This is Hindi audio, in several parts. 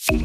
हेलो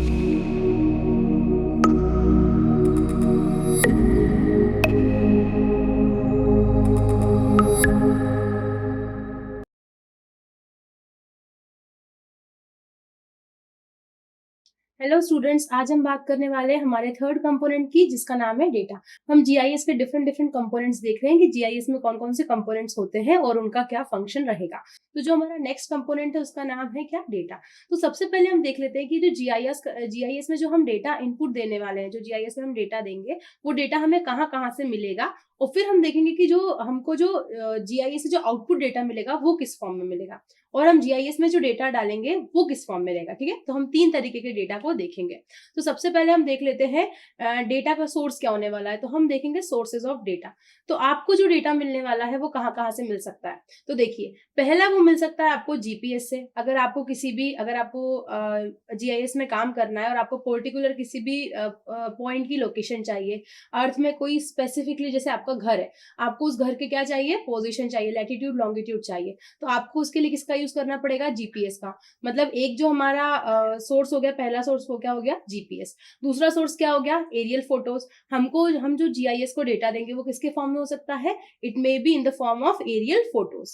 स्टूडेंट्स, आज हम बात करने वाले हैं हमारे थर्ड कंपोनेंट की, जिसका नाम है डेटा। हम जीआईएस के डिफरेंट डिफरेंट कंपोनेंट्स देख रहे हैं कि जीआईएस में कौन कौन से कंपोनेंट्स होते हैं और उनका क्या फंक्शन रहेगा। तो जो हमारा नेक्स्ट कंपोनेंट है उसका नाम है क्या, डेटा। तो सबसे पहले हम देख लेते हैं कि जो जीआईएस में जो हम डेटा इनपुट देने वाले हैं, जो जीआईएस में हम डेटा देंगे, वो डेटा हमें कहाँ कहाँ से मिलेगा। और फिर हम देखेंगे कि जो हमको जो जीआईएस से जो आउटपुट डेटा मिलेगा वो किस फॉर्म में मिलेगा, और हम जीआईएस में जो डेटा डालेंगे वो किस फॉर्म में रहेगा। ठीक है, तो हम 3 तरीके के डेटा को देखेंगे। तो सबसे पहले हम देख लेते हैं डेटा का सोर्स क्या होने वाला है। तो हम देखेंगे सोर्सेज ऑफ डेटा। तो आपको जो डेटा मिलने वाला है वो कहाँ कहाँ से मिल सकता है। तो देखिए, पहला वो मिल सकता है आपको जीपीएस से। अगर आपको जीआईएस में काम करना है और आपको पर्टिकुलर किसी भी पॉइंट की लोकेशन चाहिए, अर्थ में कोई स्पेसिफिकली, जैसे आपका घर है, आपको उस घर के क्या चाहिए, पोजिशन चाहिए, लैटिट्यूड लॉन्गिट्यूड चाहिए, तो आपको उसके लिए किसका यूज करना पड़ेगा, जीपीएस का। मतलब एक जो हमारा सोर्स हो गया, पहला सोर्स क्या हो गया, जीपीएस। दूसरा सोर्स क्या हो गया, एरियल फोटोज। हम जो जीआईएस को डेटा देंगे वो किसके फॉर्म में हो सकता है, it may be in the form of aerial photos.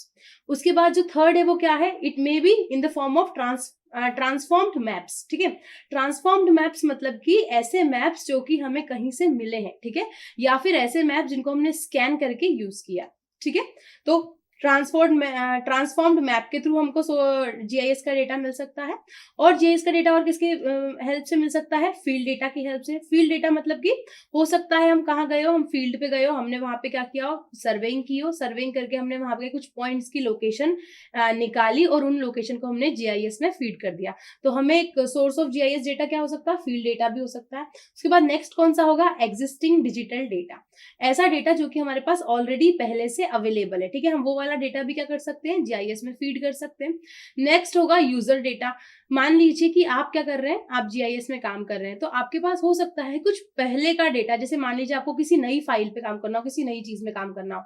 उसके बाद जो थर्ड है वो क्या है, it may be in the form of transformed maps. ठीक है, ट्रांसफॉर्म्ड मैप्स मतलब कि ऐसे मैप्स जो कि हमें कहीं से मिले हैं, ठीक है, या फिर ऐसे मैप जिनको हमने स्कैन करके यूज किया। ठीक है, तो ट्रांसफॉर्म्ड मैप के थ्रू हमको जीआईएस का डेटा मिल सकता है। और जीआईएस का डेटा और किसके हेल्प से मिल सकता है, फील्ड डेटा की हेल्प से। फील्ड डेटा मतलब कि हो सकता है हम कहाँ गए हो, हम फील्ड पे गए हो, हमने वहां पे क्या किया हो, सर्वेइंग की हो, सर्वेइंग करके हमने वहां पे कुछ पॉइंट्स की लोकेशन निकाली और उन लोकेशन को हमने जीआईएस में फीड कर दिया। तो हमें एक सोर्स ऑफ जीआईएस डेटा क्या हो सकता है, फील्ड डेटा भी हो सकता है। उसके बाद नेक्स्ट कौन सा होगा, एग्जिस्टिंग डिजिटल डेटा। ऐसा डेटा जो कि हमारे पास ऑलरेडी पहले से अवेलेबल है। ठीक है, हम वो वाला डेटा भी क्या कर सकते हैं, जीआईएस में फीड कर सकते हैं। नेक्स्ट होगा यूजर डेटा। मान लीजिए कि आप क्या कर रहे हैं, आप जीआईएस में काम कर रहे हैं, तो आपके पास हो सकता है कुछ पहले का डेटा। जैसे मान लीजिए आपको किसी नई फाइल पे काम करना हो, किसी नई चीज में काम करना हो,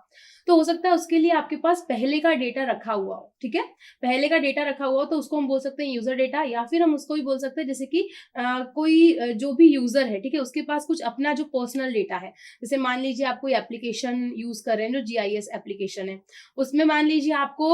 तो हो सकता है उसके लिए आपके पास पहले का डेटा रखा हुआ हो। ठीक है, पहले का डेटा रखा हुआ हो तो उसको हम बोल सकते हैं यूजर डेटा, या फिर हम उसको भी बोल सकते हैं जैसे कि जो भी यूजर है, ठीक है, उसके पास कुछ अपना जो पर्सनल डेटा है। जैसे मान लीजिए आप कोई एप्लीकेशन यूज कर रहे हैं, जो जीआईएस एप्लीकेशन है, उसमें मान लीजिए आपको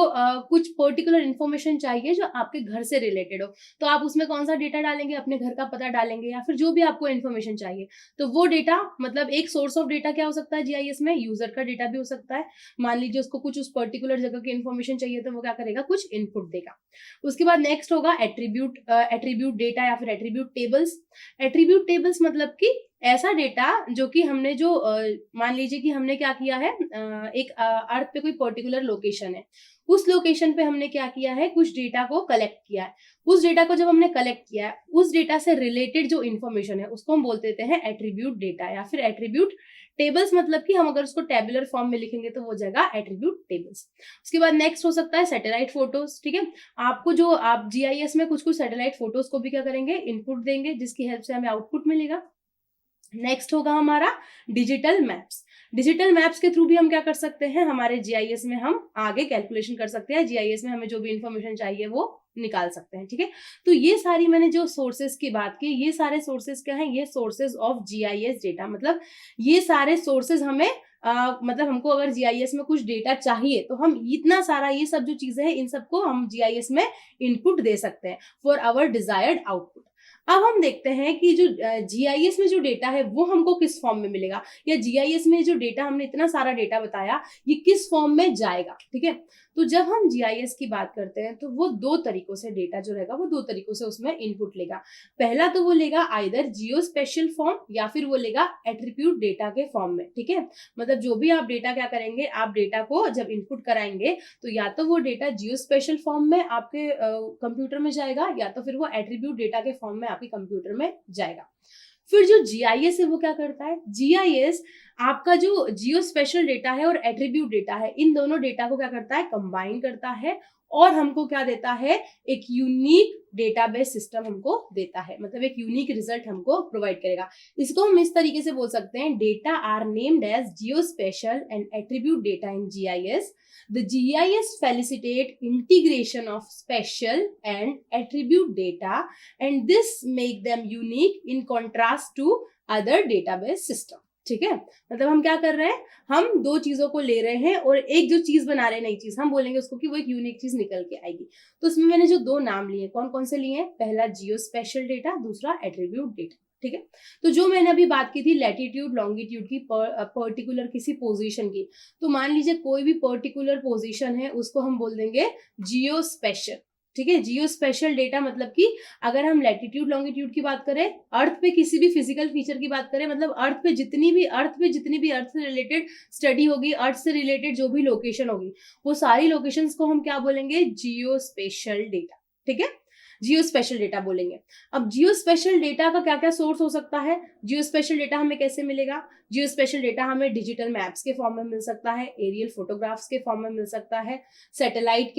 कुछ पर्टिकुलर इन्फॉर्मेशन चाहिए जो आपके घर से रिलेटेड हो, तो आप उसमें कौन सा डेटा डालेंगे, अपने घर का पता डालेंगे, या फिर जो भी आपको इन्फॉर्मेशन चाहिए। तो वो डेटा, मतलब एक सोर्स ऑफ डेटा क्या हो सकता है जीआईएस में, यूजर का डेटा भी हो सकता है। मान लीजिए उसको कुछ उस पर्टिकुलर जगह की इन्फॉर्मेशन चाहिए, तो वो क्या करेगा, कुछ इनपुट देगा। उसके बाद नेक्स्ट होगा एट्रीब्यूट डेटा या फिर एट्रीब्यूट टेबल्स। एट्रीब्यूट टेबल्स मतलब कि ऐसा डेटा जो कि हमने जो मान लीजिए कि हमने क्या किया है, एक अर्थ पे कोई पर्टिकुलर लोकेशन है, उस लोकेशन पे हमने क्या किया है, कुछ डेटा को कलेक्ट किया है। उस डेटा को जब हमने कलेक्ट किया है, उस डेटा से रिलेटेड जो इन्फॉर्मेशन है उसको हम बोल देते हैं एट्रीब्यूट डेटा या फिर एट्रीब्यूट टेबल्स। मतलब कि हम अगर उसको टेबुलर फॉर्म में लिखेंगे तो हो जाएगा एट्रीब्यूट टेबल्स। उसके बाद नेक्स्ट हो सकता है सैटेलाइट फोटोज। ठीक है, आप जीआईएस में कुछ कुछ सैटेलाइट फोटोज को भी क्या करेंगे, इनपुट देंगे, जिसकी हेल्प से हमें आउटपुट मिलेगा। नेक्स्ट होगा हमारा डिजिटल मैप्स। डिजिटल मैप्स के थ्रू भी हम क्या कर सकते हैं, हमारे जीआईएस में हम आगे कैलकुलेशन कर सकते हैं, जीआईएस में हमें जो भी इंफॉर्मेशन चाहिए वो निकाल सकते हैं। ठीक है, तो ये सारी मैंने जो सोर्सेज की बात की, ये सारे सोर्सेज क्या हैं, ये सोर्सेज ऑफ जीआईएस डेटा। मतलब ये सारे सोर्सेज हमें मतलब हमको अगर जीआईएस में कुछ डेटा चाहिए तो हम इतना सारा, ये सब जो चीजें हैं, इन सबको हम जीआईएस में इनपुट दे सकते हैं फॉर आवर डिजायर्ड आउटपुट। अब हम देखते हैं कि जो जीआईएस में जो डेटा है वो हमको किस फॉर्म में मिलेगा, या जीआईएस में जो डेटा, हमने इतना सारा डेटा बताया, ये किस फॉर्म में जाएगा। ठीक है, तो जब हम जीआईएस की बात करते हैं तो वो दो तरीकों से डेटा जो रहेगा, वो दो तरीकों से उसमें इनपुट लेगा। पहला तो वो लेगा आइदर जियो स्पेशल फॉर्म, या फिर वो लेगा एट्रीब्यूट डेटा के फॉर्म में। ठीक है, मतलब जो भी आप डेटा क्या करेंगे, आप डेटा को जब इनपुट कराएंगे तो या तो वो डेटा जियो स्पेशल फॉर्म में आपके कंप्यूटर में जाएगा, या तो फिर वो एट्रीब्यूट डेटा के फॉर्म में आपके कंप्यूटर में जाएगा। फिर जो जीआईएस है वो क्या करता है, जीआईएस आपका जो जियो स्पेशल डेटा है और एट्रीब्यूट डेटा है, इन दोनों डेटा को क्या करता है, कंबाइन करता है, और हमको क्या देता है, एक यूनिक डेटाबेस सिस्टम हमको देता है, मतलब एक यूनिक रिजल्ट हमको प्रोवाइड करेगा। इसको हम इस तरीके से बोल सकते हैं, data are named as geospatial and attribute data in GIS. The GIS facilitate integration of special and attribute data, and this make them unique in contrast to other database system। ठीक है, मतलब हम क्या कर रहे हैं, हम दो चीजों को ले रहे हैं और एक जो चीज बना रहे हैं, नई चीज, हम बोलेंगे उसको कि वो एक यूनिक चीज निकल के आएगी। तो उसमें मैंने जो दो नाम लिए, कौन कौन से लिए हैं, पहला जियो स्पेशल डेटा, दूसरा एट्रीब्यूट डेटा। ठीक है, तो जो मैंने अभी बात की थी लैटिट्यूड लॉन्गिट्यूड की, पर्टिकुलर किसी पोजीशन की, तो मान लीजिए कोई भी पर्टिकुलर पोजीशन है, उसको हम बोल देंगे जियो स्पेशल। ठीक है, जियो स्पेशल डेटा मतलब कि अगर हम लैटिट्यूड लॉन्गिट्यूड की बात करें, अर्थ पे किसी भी फिजिकल फीचर की बात करें, मतलब अर्थ पे जितनी भी अर्थ से रिलेटेड स्टडी होगी, अर्थ से रिलेटेड जो भी लोकेशन होगी, वो सारी लोकेशंस को हम क्या बोलेंगे, जियो स्पेशल डेटा। ठीक है, जियो स्पेशल डेटा बोलेंगे। अब जियो स्पेशल डेटा का क्या क्या सोर्स हो सकता है, जियो स्पेशल डेटा हमें कैसे मिलेगा, जियो स्पेशल डेटा हमें डिजिटल मैप्स के फॉर्म में मिल सकता है, एरियल फोटोग्राफ्स के फॉर्म में मिल सकता है, सैटेलाइट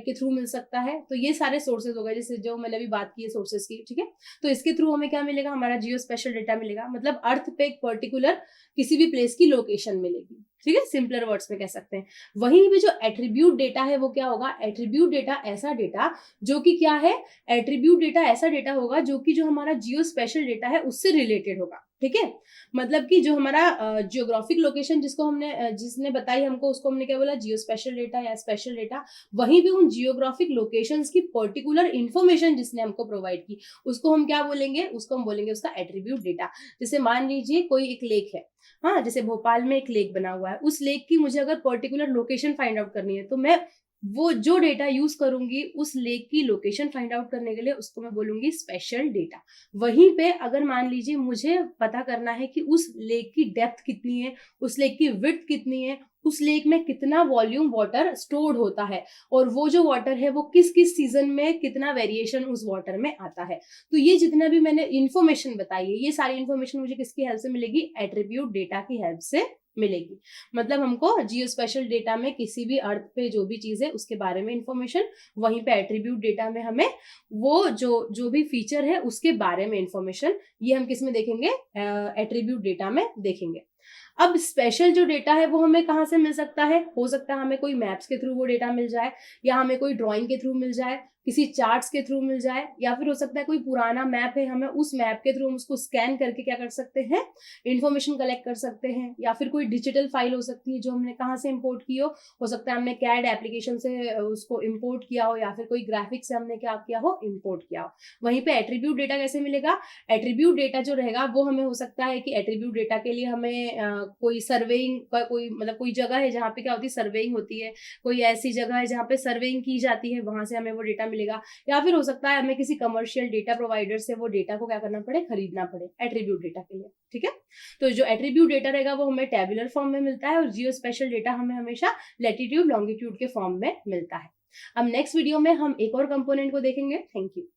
के थ्रू मिल सकता है। तो ये सारे सोर्सेज हो गए, जैसे जो मैंने अभी बात की है सोर्सेज की। ठीक है, तो इसके थ्रू हमें क्या मिलेगा, हमारा जियो स्पेशल डेटा मिलेगा, मतलब अर्थ पे एक पर्टिकुलर किसी भी प्लेस की लोकेशन मिलेगी। ठीक है, सिंपलर वर्ड्स में कह सकते हैं। वहीं पे जो एट्रीब्यूट डेटा है वो क्या होगा, एट्रीब्यूट डेटा ऐसा डेटा जो कि क्या है, एट्रीब्यूट डेटा ऐसा डेटा होगा जो कि जो हमारा जियो स्पेशल डेटा है उससे रिलेटेड होगा। ठीक है, मतलब कि जो हमारा जियोग्राफिक लोकेशन जिसने बताई हमको, उसको हमने क्या बोला, जियो स्पेशल डेटा या स्पेशल डेटा। वहीं पे उन जियोग्राफिक लोकेशंस की पर्टिकुलर इंफॉर्मेशन जिसने हमको प्रोवाइड की, उसको हम क्या बोलेंगे, उसको हम बोलेंगे उसका एट्रीब्यूट डेटा। जैसे मान लीजिए कोई एक लेक है, हाँ, जैसे भोपाल में एक लेक बना हुआ है, उस लेक की मुझे अगर पर्टिकुलर लोकेशन फाइंड आउट करनी है, तो मैं वो जो डेटा यूज करूंगी उस लेक की लोकेशन फाइंड आउट करने के लिए, उसको मैं बोलूंगी स्पेशल डेटा। वहीं पे अगर मान लीजिए मुझे पता करना है कि उस लेक की डेप्थ कितनी है, उस लेक की विड्थ कितनी है, उस लेक में कितना वॉल्यूम वाटर स्टोर्ड होता है, और वो जो वाटर है वो किस किस सीजन में कितना वेरिएशन उस वाटर में आता है, तो ये जितना भी मैंने इन्फॉर्मेशन बताई है, ये सारी इन्फॉर्मेशन मुझे किसकी हेल्प से मिलेगी, एट्रीब्यूट डेटा की हेल्प से मिलेगी। मतलब हमको जियो स्पेशल डेटा में किसी भी अर्थ पे जो भी चीज है उसके बारे में इंफॉर्मेशन, वहीं पे एट्रीब्यूट डेटा में हमें वो जो भी फीचर है उसके बारे में इंफॉर्मेशन, ये हम किस में देखेंगे, एट्रीब्यूट डेटा में देखेंगे। अब स्पेशल जो डेटा है वो हमें कहाँ से मिल सकता है, हो सकता है हमें कोई मैप्स के थ्रू वो डेटा मिल जाए, या हमें कोई ड्राइंग के थ्रू मिल जाए, किसी चार्ट्स के थ्रू मिल जाए, या फिर हो सकता है कोई पुराना मैप है, हमें उस मैप के थ्रू हम उसको स्कैन करके क्या कर सकते हैं, इन्फॉर्मेशन कलेक्ट कर सकते हैं, या फिर कोई डिजिटल फाइल हो सकती है जो हमने कहाँ से इंपोर्ट की हो सकता है हमने कैड एप्लीकेशन से उसको इंपोर्ट किया हो, या फिर कोई ग्राफिक्स से हमने क्या किया हो, इंपोर्ट किया हो। वहीं पे एट्रीब्यूट डेटा कैसे मिलेगा, एट्रीब्यूट डेटा जो रहेगा वो हमें हो सकता है कि एट्रीब्यूट डेटा के लिए हमें कोई सर्वेइंग का कोई जगह है जहाँ पे क्या होती है, सर्वेइंग होती है, कोई ऐसी जगह है जहाँ पे सर्वेइंग की जाती है, वहां से हमें वो डेटा मिलेगा, या फिर हो सकता है हमें किसी कमर्शियल डेटा प्रोवाइडर से वो डेटा को क्या करना पड़े, खरीदना पड़े एट्रीब्यूट डेटा के लिए। ठीक है, तो जो एट्रीब्यूट डेटा रहेगा वो हमें टेबुलर फॉर्म में मिलता है, और जियो स्पेशल डेटा हमें हमेशा लैटिट्यूड लॉन्गिट्यूड के फॉर्म में मिलता है। अब नेक्स्ट वीडियो में हम एक और कंपोनेंट को देखेंगे। Thank you.